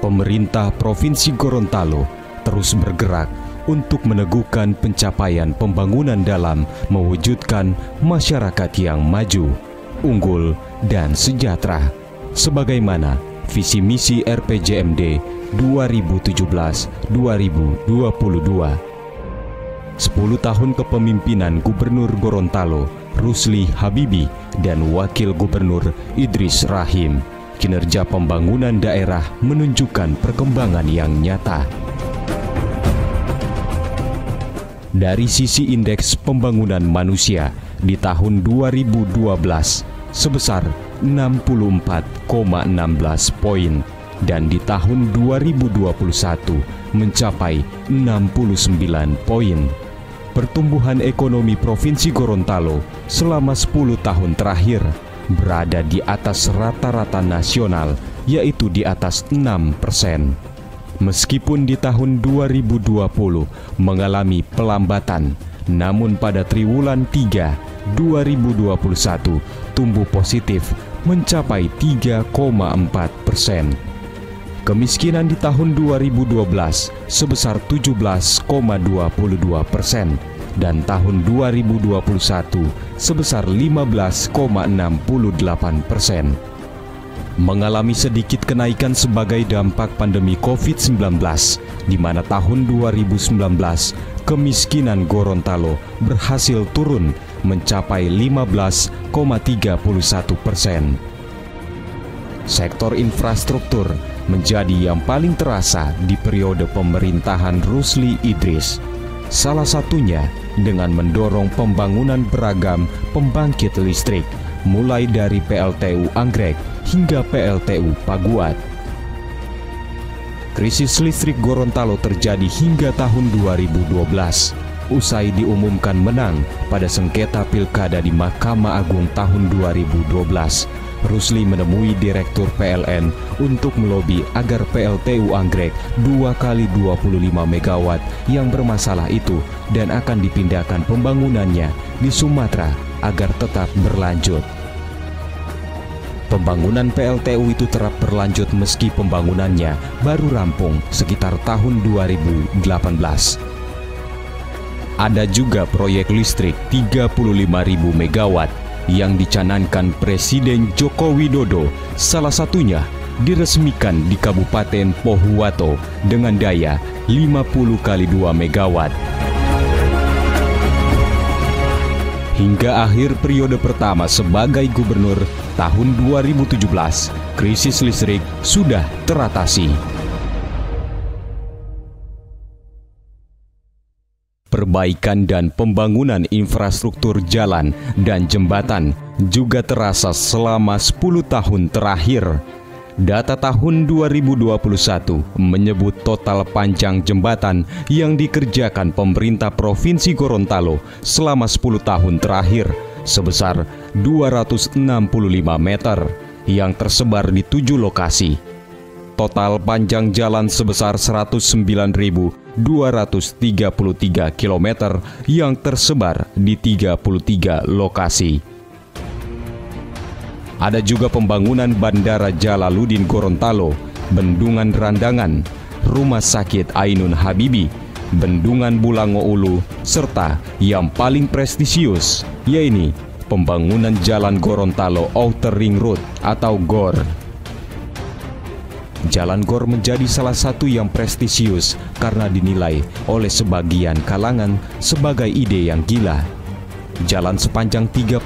pemerintah Provinsi Gorontalo terus bergerak untuk meneguhkan pencapaian pembangunan dalam mewujudkan masyarakat yang maju, unggul, dan sejahtera, sebagaimana visi misi RPJMD 2017-2022. 10 tahun kepemimpinan Gubernur Gorontalo Rusli Habibie dan Wakil Gubernur Idris Rahim, kinerja pembangunan daerah menunjukkan perkembangan yang nyata. Dari sisi indeks pembangunan manusia di tahun 2012 sebesar 64,16 poin dan di tahun 2021 mencapai 69 poin. Pertumbuhan ekonomi Provinsi Gorontalo selama 10 tahun terakhir berada di atas rata-rata nasional, yaitu di atas 6%. Meskipun di tahun 2020 mengalami pelambatan, namun pada triwulan 3 2021 tumbuh positif mencapai 3,4%. Kemiskinan di tahun 2012 sebesar 17,22% dan tahun 2021 sebesar 15,68%. Mengalami sedikit kenaikan sebagai dampak pandemi COVID-19, di mana tahun 2019 kemiskinan Gorontalo berhasil turun mencapai 15,31%. Sektor infrastruktur menjadi yang paling terasa di periode pemerintahan Rusli Idris. Salah satunya dengan mendorong pembangunan beragam pembangkit listrik, mulai dari PLTU Anggrek hingga PLTU Paguat. Krisis listrik Gorontalo terjadi hingga tahun 2012. Usai diumumkan menang pada sengketa pilkada di Mahkamah Agung tahun 2012, Rusli menemui Direktur PLN untuk melobi agar PLTU Anggrek 2x25 MW yang bermasalah itu dan akan dipindahkan pembangunannya di Sumatera agar tetap berlanjut. Pembangunan PLTU itu terap berlanjut meski pembangunannya baru rampung sekitar tahun 2018. Ada juga proyek listrik 35.000 MW yang dicanangkan Presiden Joko Widodo, salah satunya diresmikan di Kabupaten Pohuwato dengan daya 50x2 MW. Hingga akhir periode pertama sebagai gubernur tahun 2017, krisis listrik sudah teratasi. Perbaikan dan pembangunan infrastruktur jalan dan jembatan juga terasa selama 10 tahun terakhir. Data tahun 2021 menyebut total panjang jembatan yang dikerjakan pemerintah Provinsi Gorontalo selama 10 tahun terakhir sebesar 265 meter yang tersebar di 7 lokasi. Total panjang jalan sebesar 109.233 km yang tersebar di 33 lokasi. Ada juga pembangunan Bandara Jalaluddin Gorontalo, Bendungan Randangan, Rumah Sakit Ainun Habibie, Bendungan Bulango Ulu, serta yang paling prestisius, yaitu pembangunan Jalan Gorontalo Outer Ring Road atau GOR. Jalan GOR menjadi salah satu yang prestisius karena dinilai oleh sebagian kalangan sebagai ide yang gila. Jalan sepanjang 32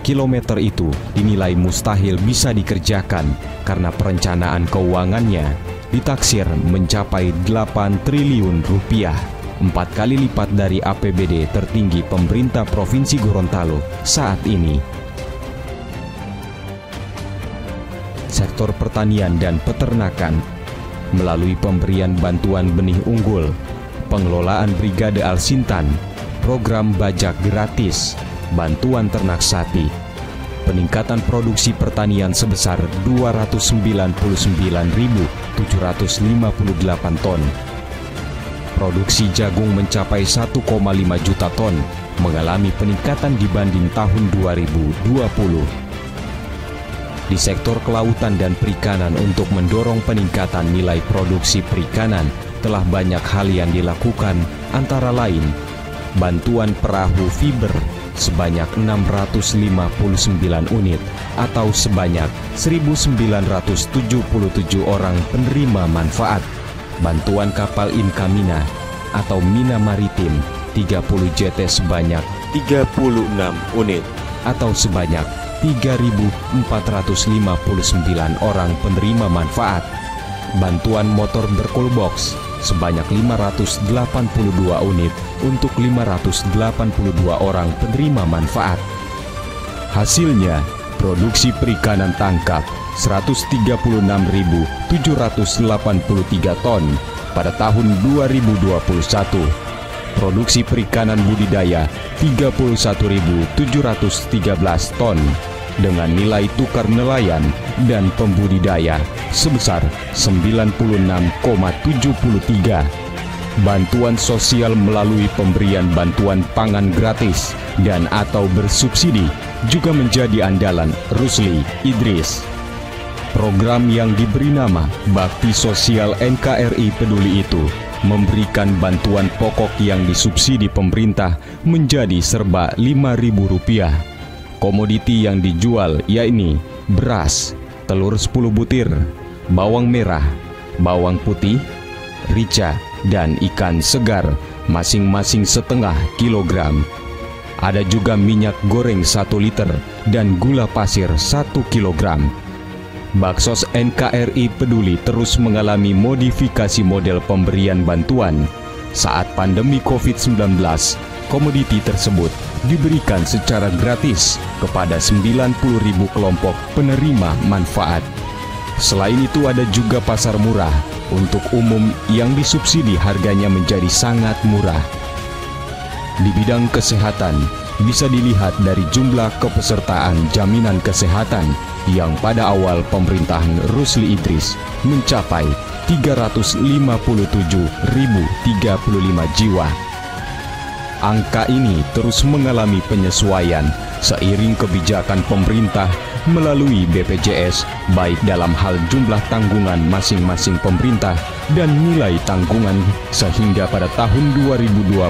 km itu dinilai mustahil bisa dikerjakan karena perencanaan keuangannya ditaksir mencapai 8 triliun rupiah, 4 kali lipat dari APBD tertinggi pemerintah Provinsi Gorontalo saat ini. Sektor pertanian dan peternakan melalui pemberian bantuan benih unggul, pengelolaan Brigade Al-Sintan, program bajak gratis, bantuan ternak sapi, peningkatan produksi pertanian sebesar 299.758 ton. Produksi jagung mencapai 1,5 juta ton, mengalami peningkatan dibanding tahun 2020. di sektor kelautan dan perikanan untuk mendorong peningkatan nilai produksi perikanan telah banyak hal yang dilakukan, antara lain bantuan perahu fiber sebanyak 659 unit atau sebanyak 1.977 orang penerima manfaat, bantuan kapal Inkamina atau Mina Maritim 30 JT sebanyak 36 unit atau sebanyak 3.459 orang penerima manfaat, bantuan motor bercoolbox sebanyak 582 unit untuk 582 orang penerima manfaat. Hasilnya, produksi perikanan tangkap 136.783 ton pada tahun 2021. Produksi perikanan budidaya 31.713 ton dengan nilai tukar nelayan dan pembudidaya sebesar 96,73. Bantuan sosial melalui pemberian bantuan pangan gratis dan atau bersubsidi juga menjadi andalan Rusli Idris. Program yang diberi nama Bakti Sosial NKRI Peduli itu memberikan bantuan pokok yang disubsidi pemerintah menjadi serba Rp5.000. Komoditi yang dijual yakni beras, telur 10 butir, bawang merah, bawang putih, rica, dan ikan segar masing-masing setengah kilogram. Ada juga minyak goreng 1 liter dan gula pasir 1 kilogram. Baksos NKRI Peduli terus mengalami modifikasi model pemberian bantuan. Saat pandemi COVID-19, komoditi tersebut diberikan secara gratis kepada 90.000 kelompok penerima manfaat. Selain itu ada juga pasar murah untuk umum yang disubsidi harganya menjadi sangat murah. Di bidang kesehatan, bisa dilihat dari jumlah kepesertaan jaminan kesehatan yang pada awal pemerintahan Rusli Idris mencapai 357.035 jiwa. Angka ini terus mengalami penyesuaian seiring kebijakan pemerintah melalui BPJS, baik dalam hal jumlah tanggungan masing-masing pemerintah dan nilai tanggungan, sehingga pada tahun 2021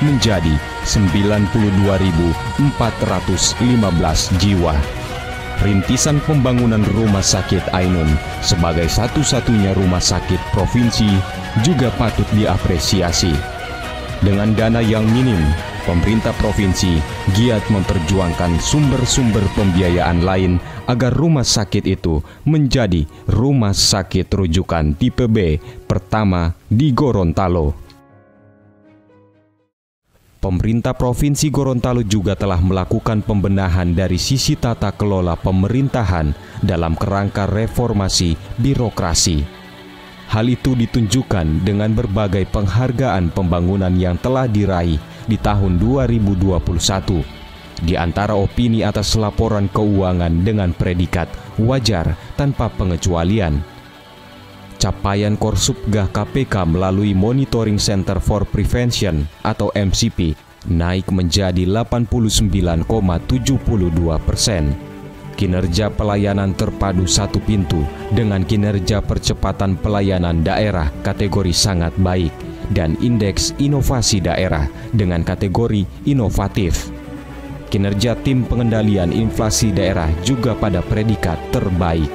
menjadi 92.415 jiwa. Rintisan pembangunan Rumah Sakit Ainun sebagai satu-satunya rumah sakit provinsi juga patut diapresiasi. Dengan dana yang minim, pemerintah provinsi giat memperjuangkan sumber-sumber pembiayaan lain agar rumah sakit itu menjadi rumah sakit rujukan tipe B pertama di Gorontalo. Pemerintah Provinsi Gorontalo juga telah melakukan pembenahan dari sisi tata kelola pemerintahan dalam kerangka reformasi birokrasi. Hal itu ditunjukkan dengan berbagai penghargaan pembangunan yang telah diraih di tahun 2021. Di antara opini atas laporan keuangan dengan predikat wajar tanpa pengecualian. Capaian Korsubgah KPK melalui Monitoring Center for Prevention atau MCP naik menjadi 89,72%. Kinerja pelayanan terpadu satu pintu dengan kinerja percepatan pelayanan daerah kategori sangat baik dan indeks inovasi daerah dengan kategori inovatif. Kinerja tim pengendalian inflasi daerah juga pada predikat terbaik.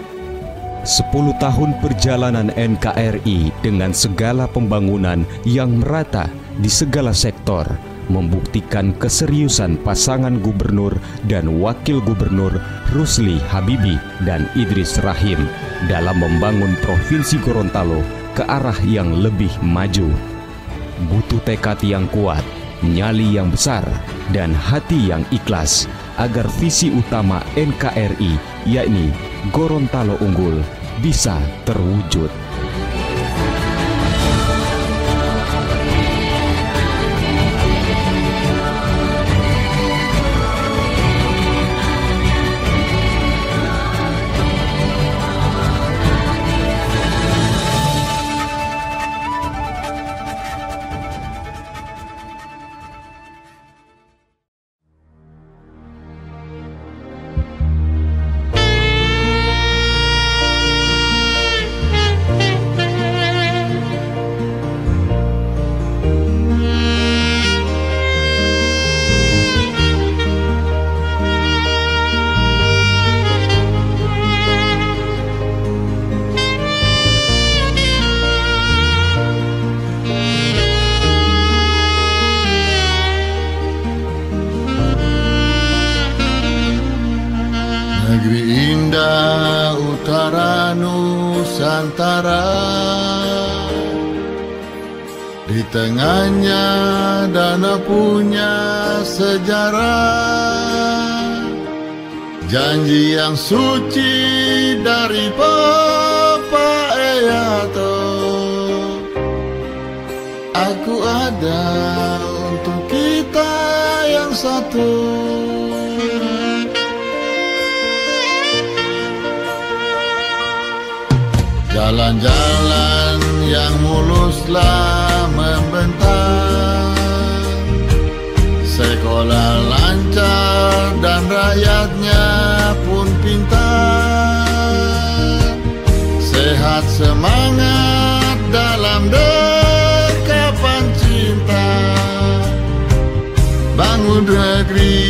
10 tahun perjalanan NKRI dengan segala pembangunan yang merata di segala sektor membuktikan keseriusan pasangan gubernur dan wakil gubernur Rusli Habibie dan Idris Rahim dalam membangun Provinsi Gorontalo ke arah yang lebih maju. Butuh tekad yang kuat, nyali yang besar, dan hati yang ikhlas agar visi utama NKRI yakni Gorontalo Unggul bisa terwujud. Nusantara. Di tengahnya dana punya sejarah, janji yang suci dari Papa Eyato. Aku ada untuk kita yang satu. Jalan-jalan yang muluslah membentang, sekolah lancar dan rakyatnya pun pintar, sehat semangat dalam dekapan cinta, bangun negeri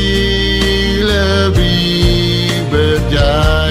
lebih berjaya.